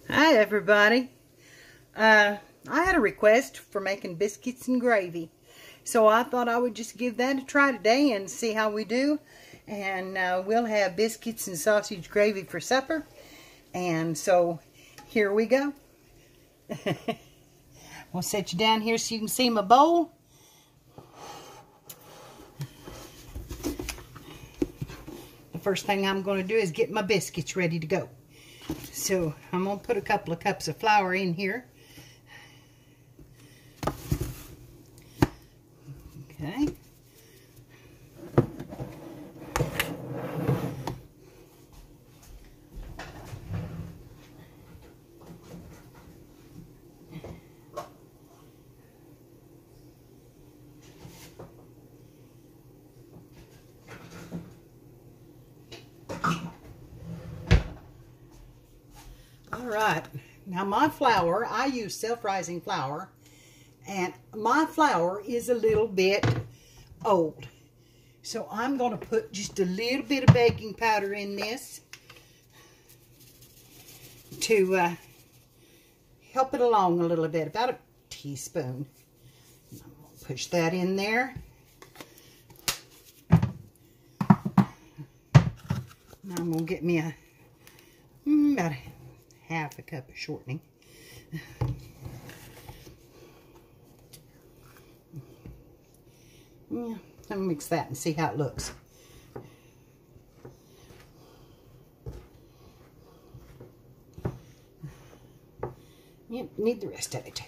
Hi everybody. I had a request for making biscuits and gravy, so I thought I would just give that a try today and see how we do. And we'll have biscuits and sausage gravy for supper, and so here we go. We'll set you down here so you can see my bowl. The first thing I'm going to do is get my biscuits ready to go. So I'm going to put a couple of cups of flour in here. Okay. Alright, now my flour, I use self-rising flour, and my flour is a little bit old. So I'm going to put just a little bit of baking powder in this to help it along a little bit, about a teaspoon. I'm going to push that in there. Now I'm going to get me about half a cup of shortening. Yeah, let me mix that and see how it looks. Yep, need the rest of it.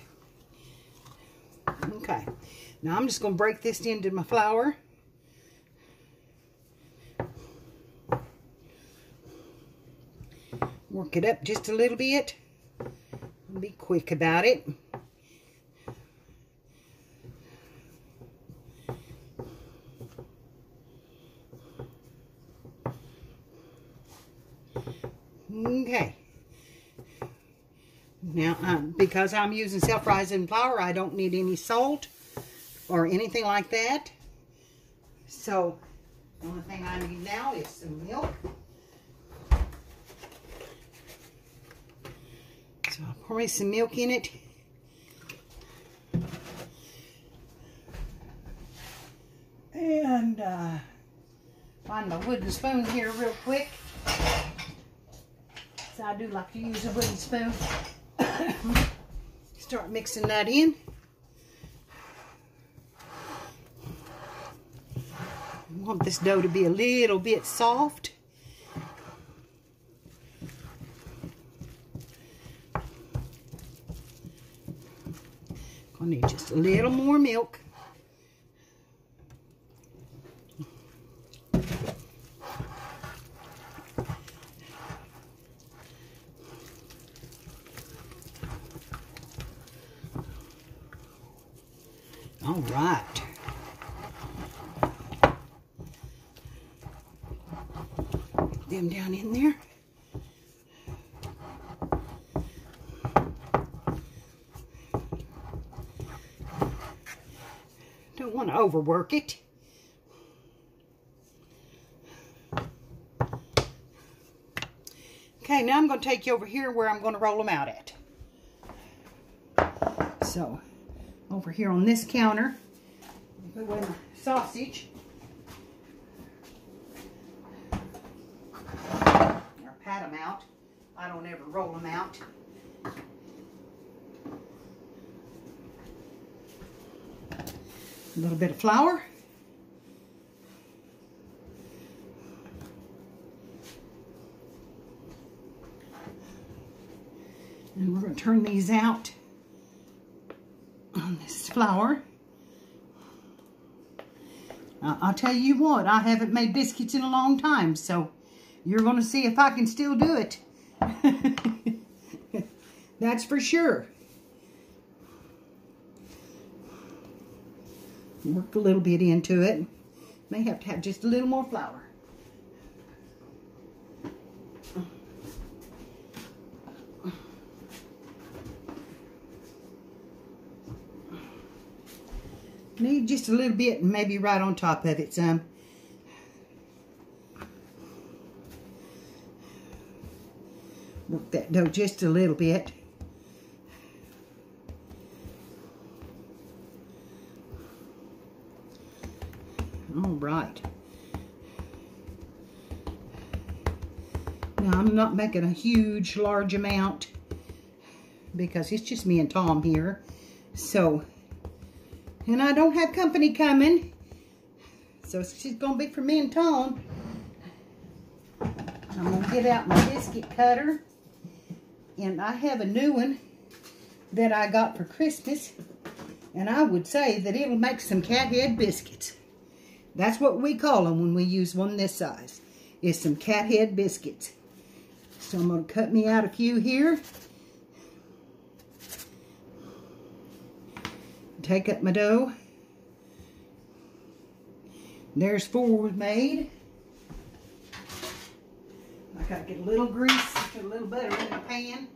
Okay, now I'm just going to break this into my flour. Work it up just a little bit. Be quick about it. Okay. Now, because I'm using self-rising flour, I don't need any salt or anything like that. So, the only thing I need now is some milk. So I'll pour me some milk in it. And find my wooden spoon here real quick. So I do like to use a wooden spoon. Start mixing that in. I want this dough to be a little bit soft. I need just a little more milk. All right. Put them down in there. Don't want to overwork it. Okay, now I'm going to take you over here where I'm going to roll them out at. So, over here on this counter, put away my sausage. Or pat them out. I don't ever roll them out. A little bit of flour. And we're going to turn these out on this flour. I'll tell you what, I haven't made biscuits in a long time, so you're going to see if I can still do it. That's for sure. Work a little bit into it. May have to have just a little more flour. Need just a little bit, and maybe right on top of it some. Work that dough just a little bit. All right. Now, I'm not making a huge, large amount because it's just me and Tom here. So, and I don't have company coming. So, it's just going to be for me and Tom. I'm going to get out my biscuit cutter. And I have a new one that I got for Christmas. And I would say that it'll make some cat head biscuits. That's what we call them when we use one this size. Is some cat head biscuits. So I'm going to cut me out a few here. Take up my dough. There's 4 made. I got to get a little grease, a little butter in my pan.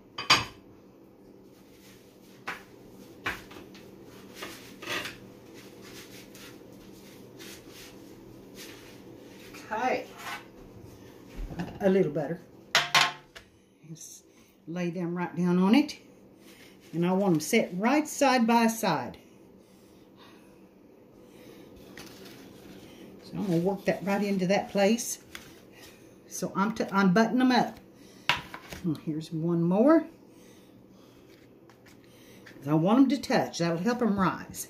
Okay. A little butter. Just lay them right down on it. And I want them set right side by side. So I'm going to work that right into that place. So I'm buttoning them up. And here's one more. I want them to touch. That'll help them rise.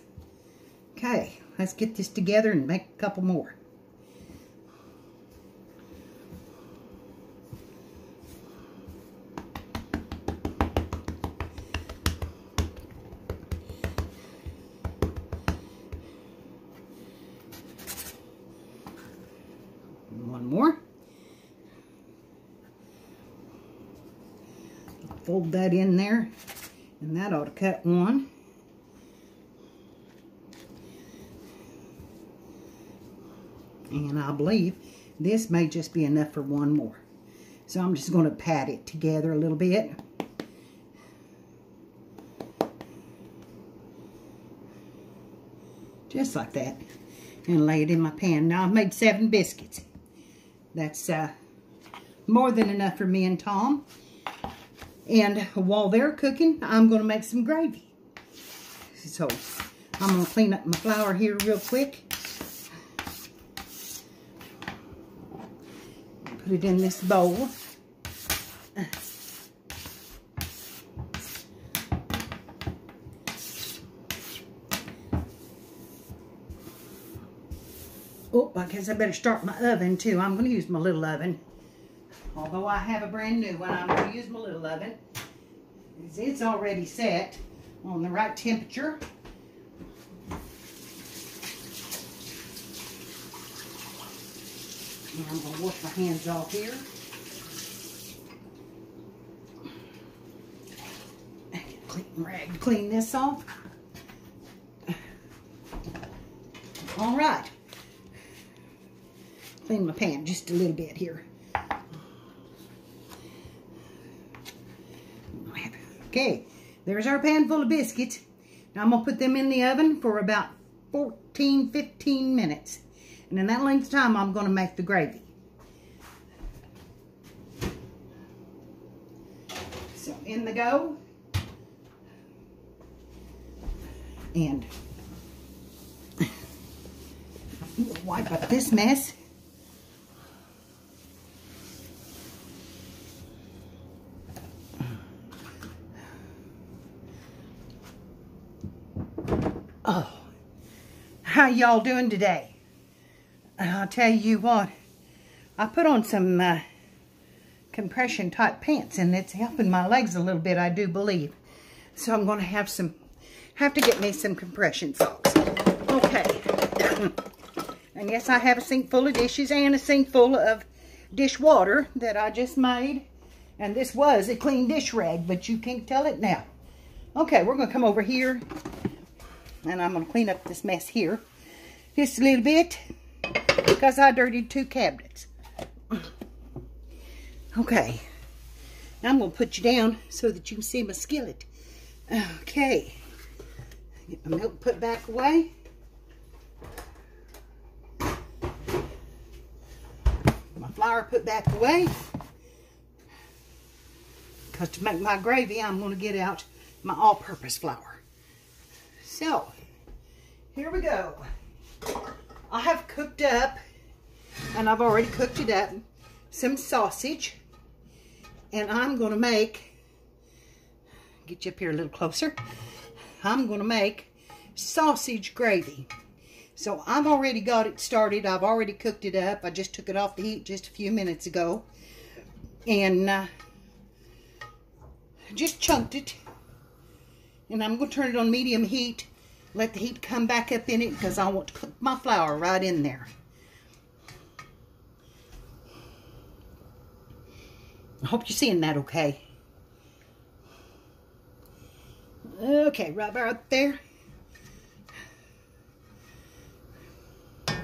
Okay, let's get this together and make a couple more. One more. Fold that in there, and that ought to cut one. And I believe this may just be enough for one more. So I'm just going to pat it together a little bit. Just like that. And lay it in my pan. Now I've made 7 biscuits. That's more than enough for me and Tom. And while they're cooking, I'm going to make some gravy. So I'm going to clean up my flour here real quick. Put it in this bowl. Oh, I guess I better start my oven too. I'm going to use my little oven. Although I have a brand new one, I'm going to use my little oven. It's already set on the right temperature. And I'm going to wash my hands off here. Clean rag to clean this off. All right. Clean my pan just a little bit here. Okay, there's our pan full of biscuits. Now I'm going to put them in the oven for about 14-15 minutes. And in that length of time, I'm going to make the gravy. So in the go. And we'll wipe up this mess. Oh, how y'all doing today? I'll tell you what, I put on some compression type pants and it's helping my legs a little bit, I do believe. So I'm going to have to get me some compression socks. Okay. And yes, I have a sink full of dishes and a sink full of dishwater that I just made. And this was a clean dish rag, but you can't tell it now. Okay, we're going to come over here. And I'm going to clean up this mess here just a little bit because I dirtied 2 cabinets. Okay. Now I'm going to put you down so that you can see my skillet. Okay. Get my milk put back away. My flour put back away. Because to make my gravy, I'm going to get out my all-purpose flour. So, here we go. I have cooked up, and I've already cooked it up, some sausage. And I'm going to make, get you up here a little closer. I'm going to make sausage gravy. So I've already got it started. I've already cooked it up. I just took it off the heat just a few minutes ago. And just chunked it. And I'm going to turn it on medium heat. Let the heat come back up in it because I want to cook my flour right in there. I hope you're seeing that okay. Okay, right about there. I'm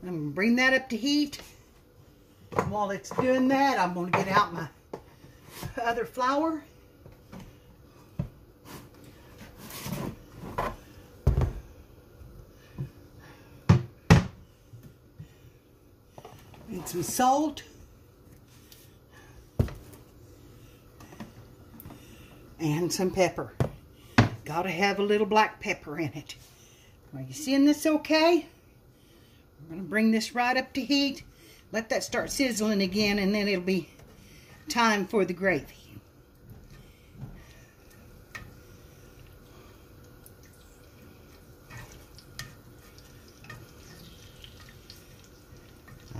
going to bring that up to heat. While it's doing that, I'm going to get out my other flour. And some salt. And some pepper. Gotta have a little black pepper in it. Are you seeing this okay? I'm going to bring this right up to heat. Let that start sizzling again, and then it'll be time for the gravy.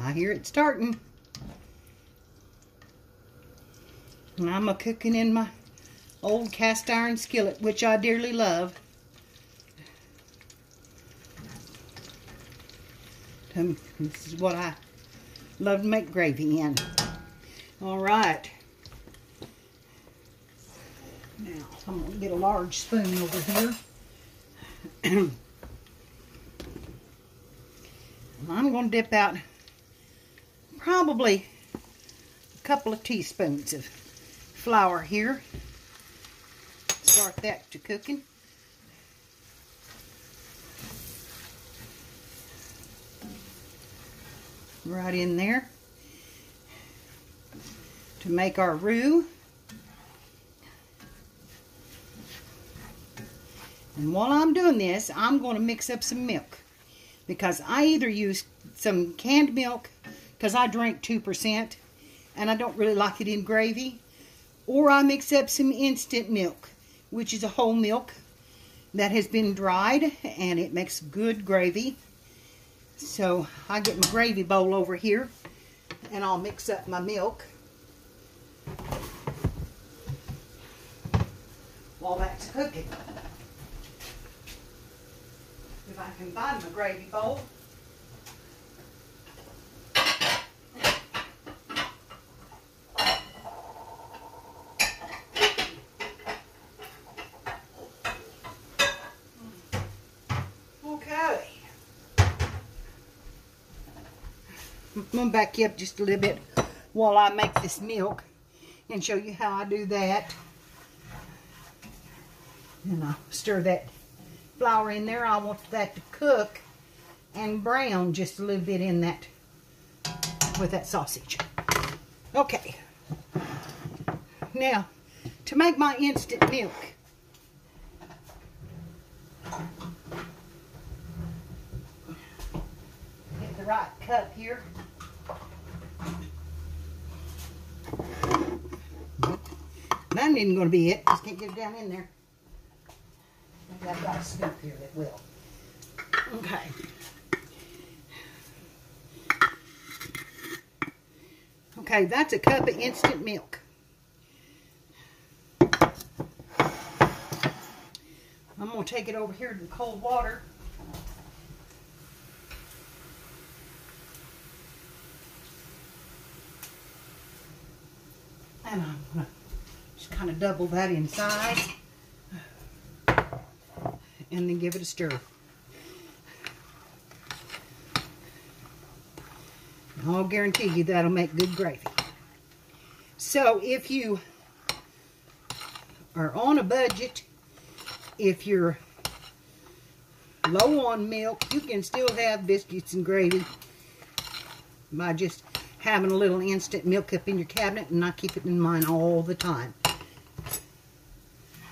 I hear it starting. And I'm cooking in my old cast iron skillet, which I dearly love. This is what I love to make gravy in. All right. Now, I'm going to get a large spoon over here. I'm going to dip out probably a couple of teaspoons of flour here. Start that to cooking. Right in there to make our roux. And while I'm doing this, I'm going to mix up some milk, because I either use some canned milk, because I drink 2% and I don't really like it in gravy, or I mix up some instant milk, which is a whole milk that has been dried, and it makes good gravy. So I get my gravy bowl over here, and I'll mix up my milk while that's cooking. If I can find my gravy bowl. I'm going to back you up just a little bit while I make this milk and show you how I do that. And I'll stir that flour in there. I want that to cook and brown just a little bit in that with that sausage. Okay. Now, to make my instant milk, get the right cup here. That isn't going to be it. Just can't get it down in there. Maybe I've got a scoop here that will. Okay. Okay, that's a cup of instant milk. I'm going to take it over here to the cold water. And I'm going to just kind of double that inside. And then give it a stir. I'll guarantee you that'll make good gravy. So if you are on a budget, if you're low on milk, you can still have biscuits and gravy by just having a little instant milk up in your cabinet, and I keep it in mine all the time.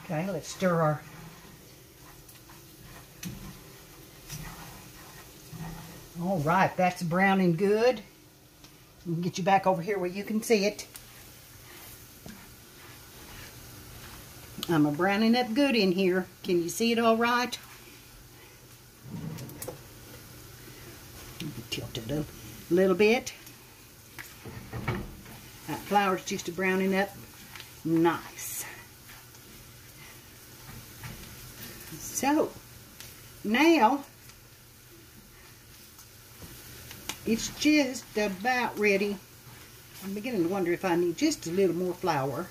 Okay, let's stir our all right, that's browning good. I'll get you back over here where you can see it. I'm browning up good in here. Can you see it all right? Tilt it a little bit. That flour's just browning up nice. So, now it's just about ready. I'm beginning to wonder if I need just a little more flour.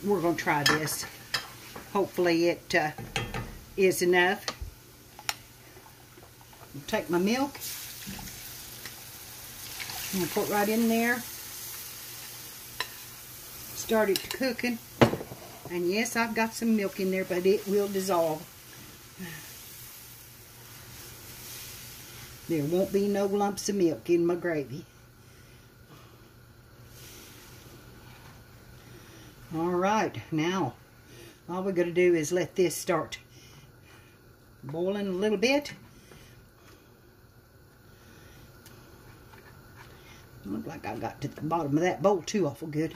We're going to try this. Hopefully it is enough. I'll take my milk. I'm going to put it right in there. Start it cooking. And yes, I've got some milk in there, but it will dissolve. There won't be no lumps of milk in my gravy. Alright, now all we're going to do is let this start boiling a little bit. Look like I got to the bottom of that bowl too awful good.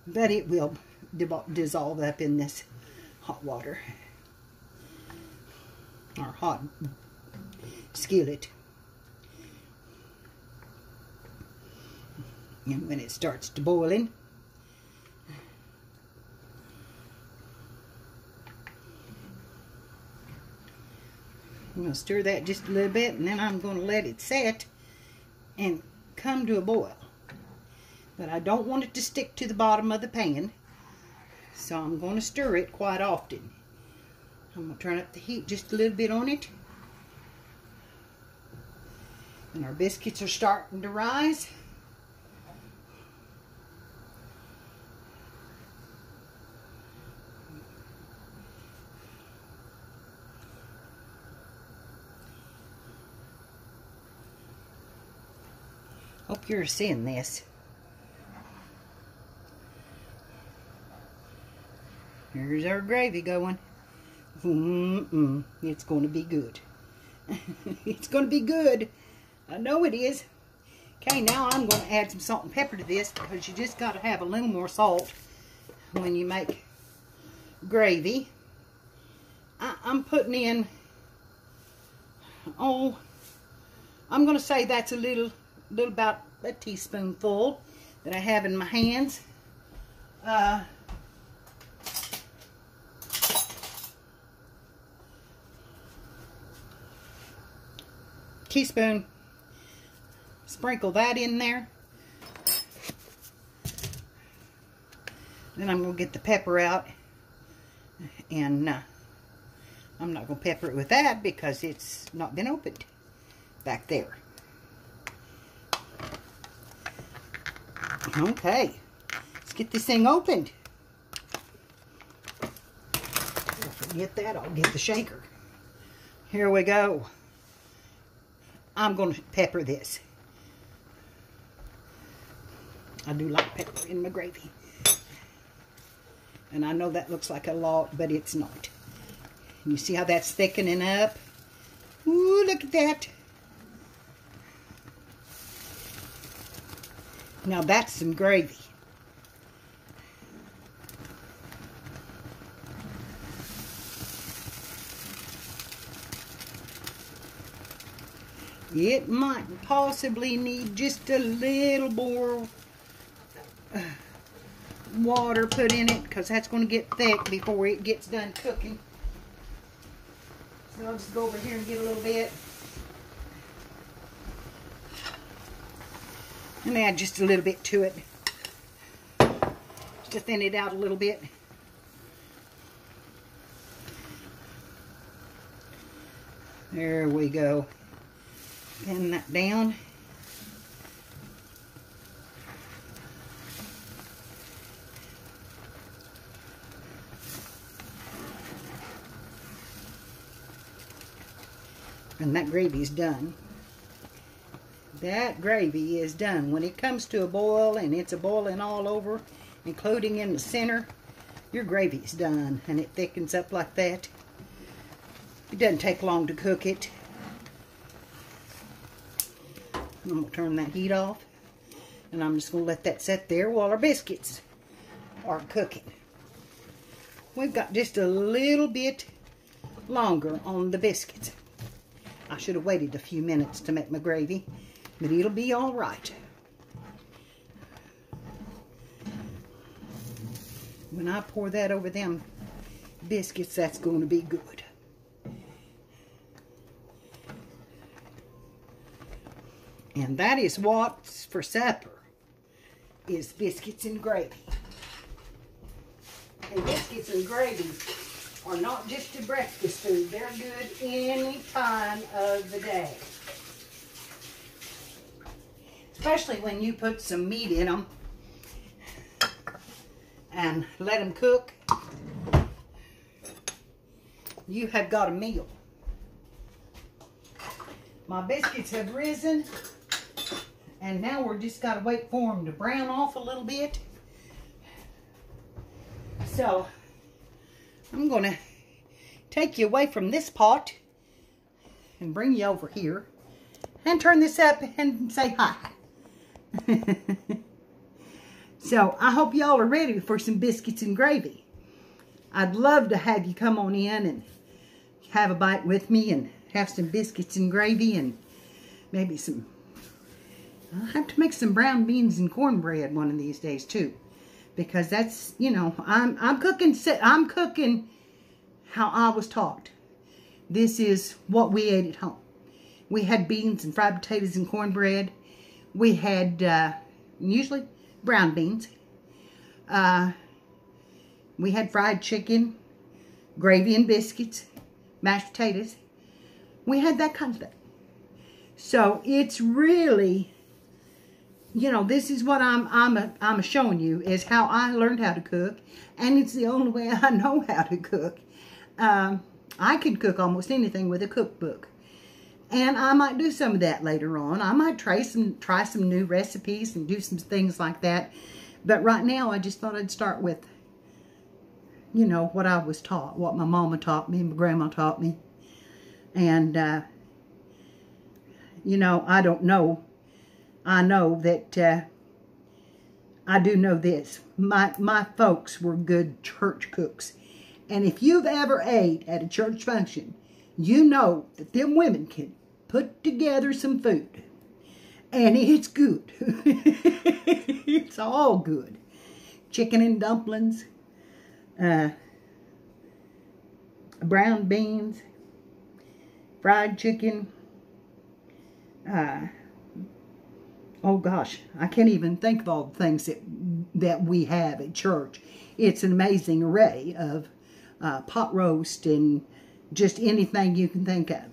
But it will dissolve up in this hot water. Or hot skillet. And when it starts to boiling, I'm going to stir that just a little bit, and then I'm going to let it set and come to a boil. But I don't want it to stick to the bottom of the pan, so I'm going to stir it quite often. I'm going to turn up the heat just a little bit on it. And our biscuits are starting to rise. Hope you're seeing this. Here's our gravy going. It's going to be good. It's going to be good. I know it is. Okay, now I'm going to add some salt and pepper to this, because you just got to have a little more salt when you make gravy. I'm putting in, I'm going to say that's a little about a teaspoonful that I have in my hands. Teaspoon. Sprinkle that in there. Then I'm going to get the pepper out, and I'm not going to pepper it with that because it's not been opened back there. Okay, let's get this thing opened. Don't forget that, I'll get the shaker. Here we go. I'm going to pepper this. I do like pepper in my gravy. And I know that looks like a lot, but it's not. You see how that's thickening up? Ooh, look at that. Now that's some gravy. It might possibly need just a little more water put in it, because that's going to get thick before it gets done cooking. So I'll just go over here and get a little bit. And add just a little bit to it, just to thin it out a little bit. There we go. Pin that down. And that gravy's done. that gravy is done. When it comes to a boil and it's a boiling all over, including in the center, your gravy's done, and it thickens up like that. It doesn't take long to cook it. I'm going to turn that heat off, and I'm just going to let that sit there while our biscuits are cooking. We've got just a little bit longer on the biscuits. I should have waited a few minutes to make my gravy, but it'll be all right. When I pour that over them biscuits, that's going to be good. And that is what's for supper, is biscuits and gravy. And biscuits and gravy are not just a breakfast food. They're good any time of the day. Especially when you put some meat in them and let them cook. You have got a meal. My biscuits have risen, and now we're just got to wait for them to brown off a little bit. So I'm going to take you away from this pot and bring you over here and turn this up and say hi. So I hope y'all are ready for some biscuits and gravy. I'd love to have you come on in and have a bite with me and have some biscuits and gravy and maybe some... I'll have to make some brown beans and cornbread one of these days too, because that's, you know, I'm cooking how I was taught. This is what we ate at home. We had beans and fried potatoes and cornbread. We had usually brown beans. We had fried chicken, gravy and biscuits, mashed potatoes. We had that kind of thing. So it's really, you know, this is what I'm showing you, is how I learned how to cook, and it's the only way I know how to cook. I can cook almost anything with a cookbook, and I might do some of that later on. I might try some new recipes and do some things like that. But right now, I just thought I'd start with, you know, what I was taught, what my mama taught me, my grandma taught me, and you know, I don't know. I know that I do know this. My folks were good church cooks. And if you've ever ate at a church function, you know that them women can put together some food. And it's good. It's all good. Chicken and dumplings, brown beans, fried chicken, oh gosh, I can't even think of all the things that we have at church. It's an amazing array of pot roast and just anything you can think of.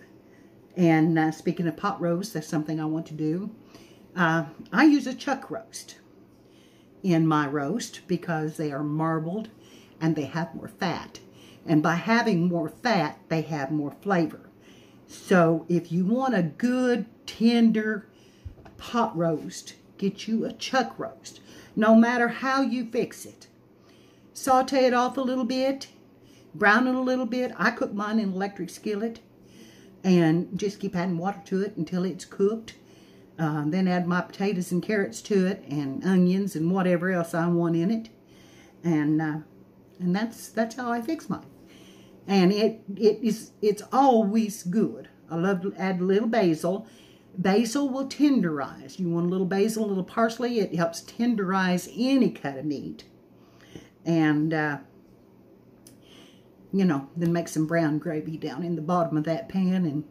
And speaking of pot roast, that's something I want to do. I use a chuck roast in my roast because they are marbled and they have more fat. And by having more fat, they have more flavor. So if you want a good, tender pot roast, get you a chuck roast, no matter how you fix it. Saute it off a little bit, brown it a little bit. I cook mine in an electric skillet and just keep adding water to it until it's cooked. Then add my potatoes and carrots to it, and onions and whatever else I want in it, and that's how I fix mine. And it's always good. I love to add a little basil. Basil will tenderize. You want a little basil, a little parsley. It helps tenderize any cut of meat. And, you know, then make some brown gravy down in the bottom of that pan and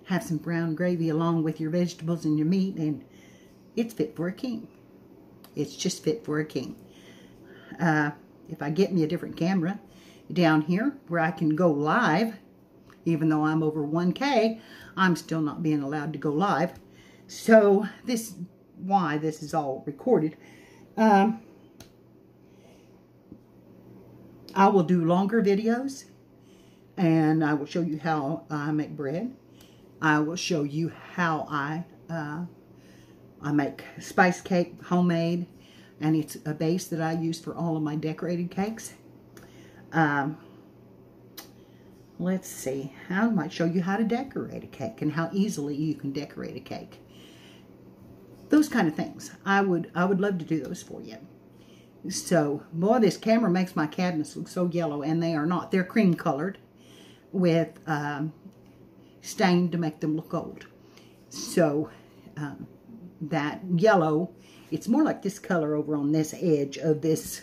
have some brown gravy along with your vegetables and your meat. And it's fit for a king. It's just fit for a king. If I get me a different camera down here where I can go live, even though I'm over 1K, I'm still not being allowed to go live. So this is why this is all recorded. I will do longer videos, and I will show you how I make bread. I will show you how I I make spice cake, homemade, and it's a base that I use for all of my decorated cakes. Let's see, I might show you how to decorate a cake and how easily you can decorate a cake. Those kind of things. I would love to do those for you. So, boy, this camera makes my cabinets look so yellow, and they are not. They're cream colored with stain to make them look old. So, that yellow, it's more like this color over on this edge of this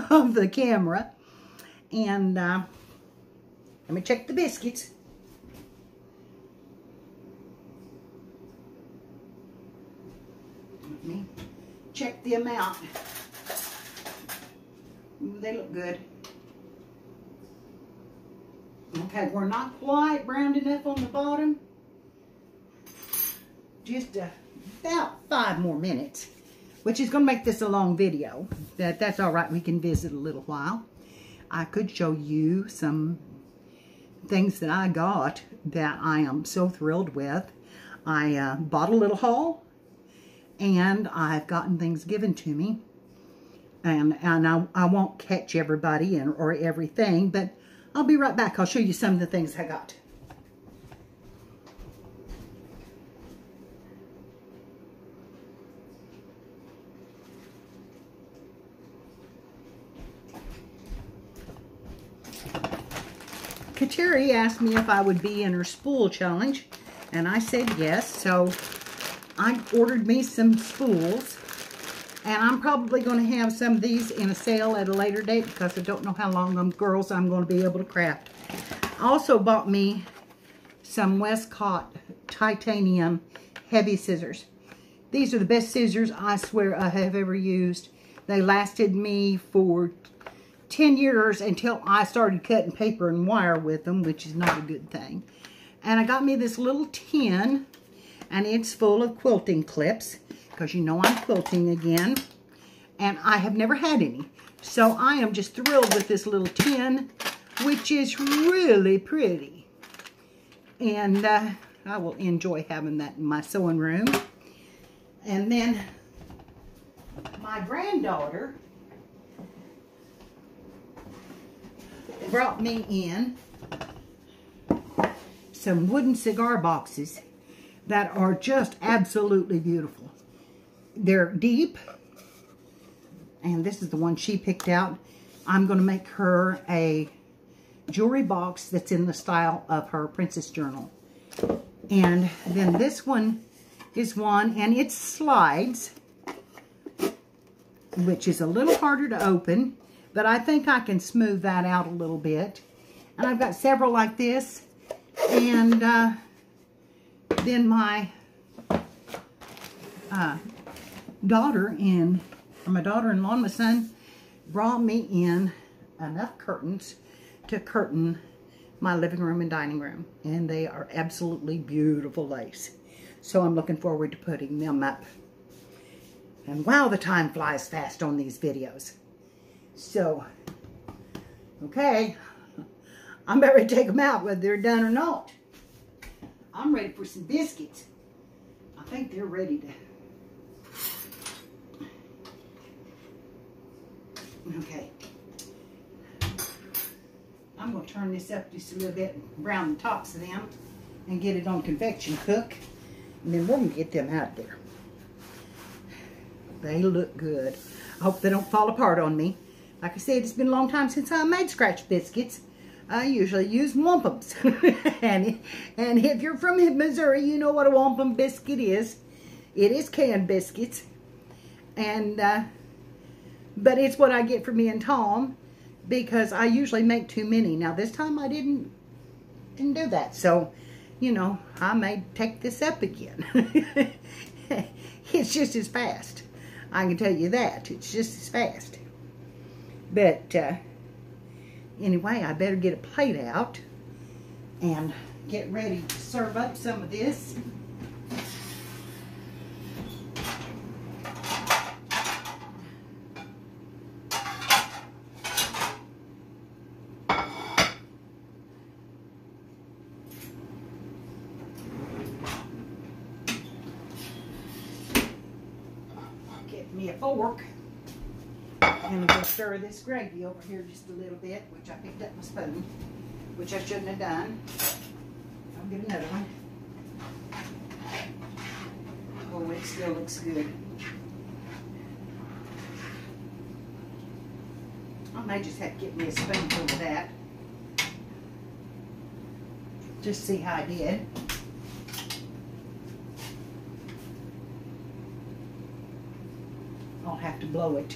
of the camera. And let me check the biscuits. Let me check the amount. Ooh, they look good. Okay, we're not quite browned enough on the bottom. Just about 5 more minutes, which is going to make this a long video. That's all right. We can visit a little while. I could show you some things that I got that I am so thrilled with. I bought a little haul, and I've gotten things given to me. And I won't catch everybody or everything, but I'll be right back. I'll show you some of the things I got. Kateri asked me if I would be in her spool challenge, and I said yes. So I ordered me some spools, and I'm probably going to have some of these in a sale at a later date because I don't know how long I'm going to be able to craft. I also bought me some Westcott titanium heavy scissors. These are the best scissors I swear I have ever used. They lasted me for 10 years until I started cutting paper and wire with them, which is not a good thing. And I got me this little tin, and it's full of quilting clips, because you know I'm quilting again, and I have never had any. So I am just thrilled with this little tin, which is really pretty. And I will enjoy having that in my sewing room. And then my granddaughter brought me in some wooden cigar boxes that are just absolutely beautiful. They're deep, and this is the one she picked out. I'm going to make her a jewelry box that's in the style of her princess journal. And then this one is one, and it slides, which is a little harder to open, but I think I can smooth that out a little bit. And I've got several like this. And then my daughter-in-law and my son brought me in enough curtains to curtain my living room and dining room. And they are absolutely beautiful lace. So I'm looking forward to putting them up. And wow, the time flies fast on these videos. So, okay, I'm about ready to take them out whether they're done or not. I'm ready for some biscuits. I think they're ready to. Okay. I'm going to turn this up just a little bit and brown the tops of them and get it on convection cook. And then we're going to get them out of there. They look good. I hope they don't fall apart on me. Like I said, it's been a long time since I made scratch biscuits. I usually use wampums. and if you're from Missouri, you know what a wampum biscuit is. It is canned biscuits. And but it's what I get for me and Tom, because I usually make too many. Now this time I didn't do that. So, you know, I may take this up again. It's just as fast. I can tell you that. It's just as fast. But anyway, I better get a plate out and get ready to serve up some of this. get me a fork. And I'm going to stir this gravy over here just a little bit, which I picked up my spoon, which I shouldn't have done. I'll get another one. Oh, it still looks good. I may just have to get me a spoonful of that. Just see how I did. I'll have to blow it.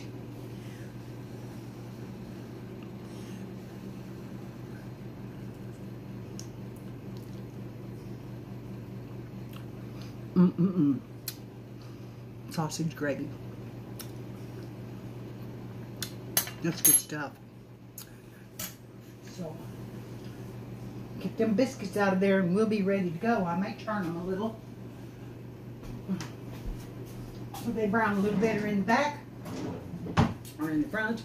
Sausage gravy. That's good stuff. So, get them biscuits out of there and we'll be ready to go. I may turn them a little, so they brown a little better in the back or in the front.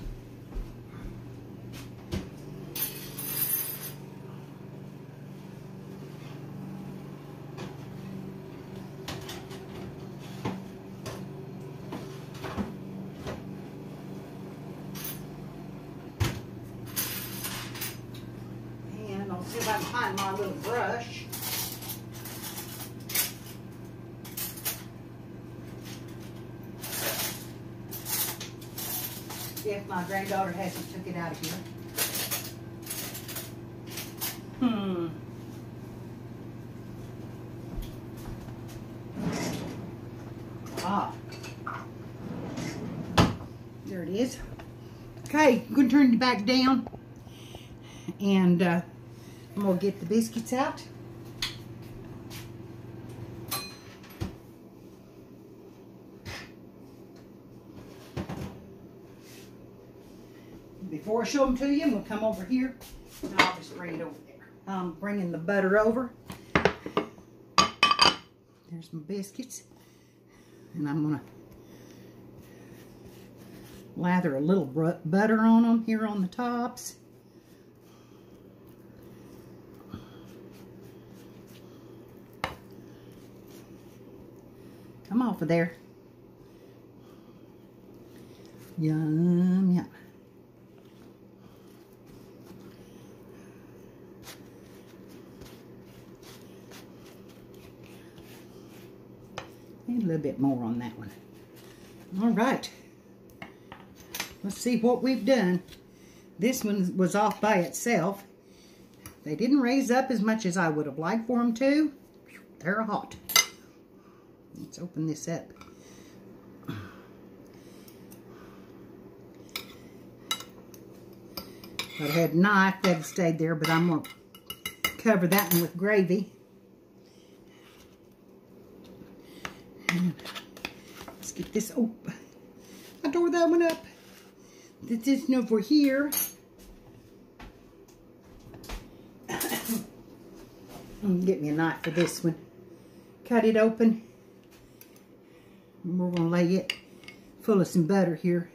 See if I can find my little brush. See if my granddaughter hasn't took it out of here. Ah. There it is. Okay, I'm going to turn it back down. And I'm going to get the biscuits out. Before I show them to you, I'm going to come over here and I'll just bring it over there. I'm bringing the butter over. There's my biscuits. And I'm going to lather a little butter on them here on the tops. Come off of there. Yum, yum. Need a little bit more on that one. All right. Let's see what we've done. This one was off by itself. They didn't raise up as much as I would have liked for them to. They're hot. Let's open this up. If I had a knife, that'd have stayed there, but I'm going to cover that one with gravy. And let's get this open. I tore that one up. This one over here. Get me a knife for this one. Cut it open. And we're going to lay it full of some butter here.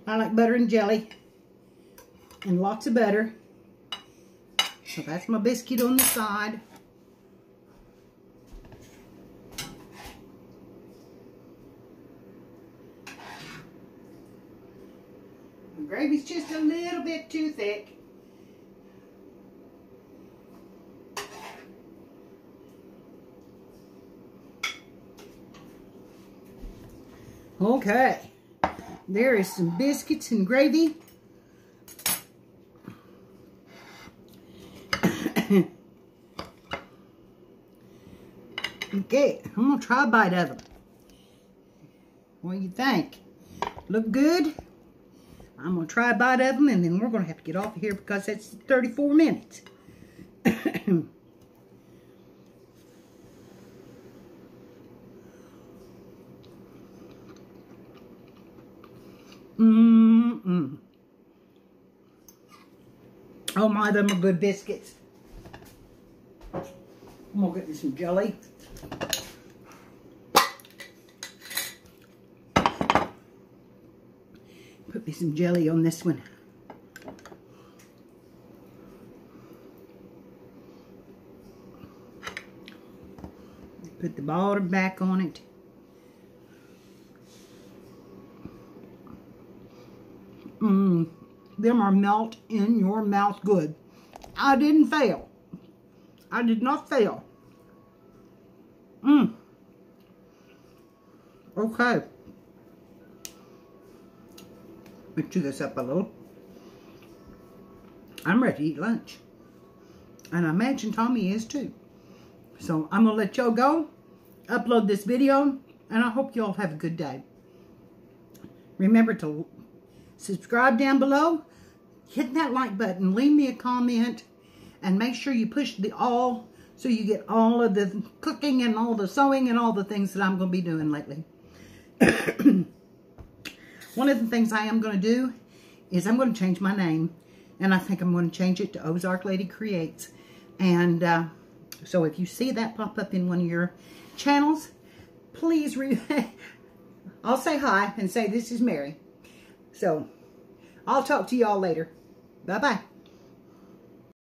I like butter and jelly. And lots of butter. So that's my biscuit on the side. The gravy's just a little bit too thick. Okay, there is some biscuits and gravy. Okay, I'm going to try a bite of them. What do you think? Look good? I'm going to try a bite of them and then we're going to have to get off of here because it's 34 minutes. Oh my, them are good biscuits. I'm gonna get me some jelly. Put me some jelly on this one. Put the bottom back on it. Them are melt in your mouth good. I didn't fail. I did not fail. Okay. Let me chew this up a little. I'm ready to eat lunch. And I imagine Tommy is too. So I'm going to let y'all go, upload this video, and I hope y'all have a good day. Remember to subscribe down below, hit that like button, leave me a comment, and make sure you push the all so you get all of the cooking and all the sewing and all the things that I'm going to be doing lately. One of the things I am going to do is I'm going to change my name, and I think I'm going to change it to Ozark Lady Creates. And so if you see that pop up in one of your channels, please I'll say hi and say this is Mary. So I'll talk to y'all later. Bye-bye.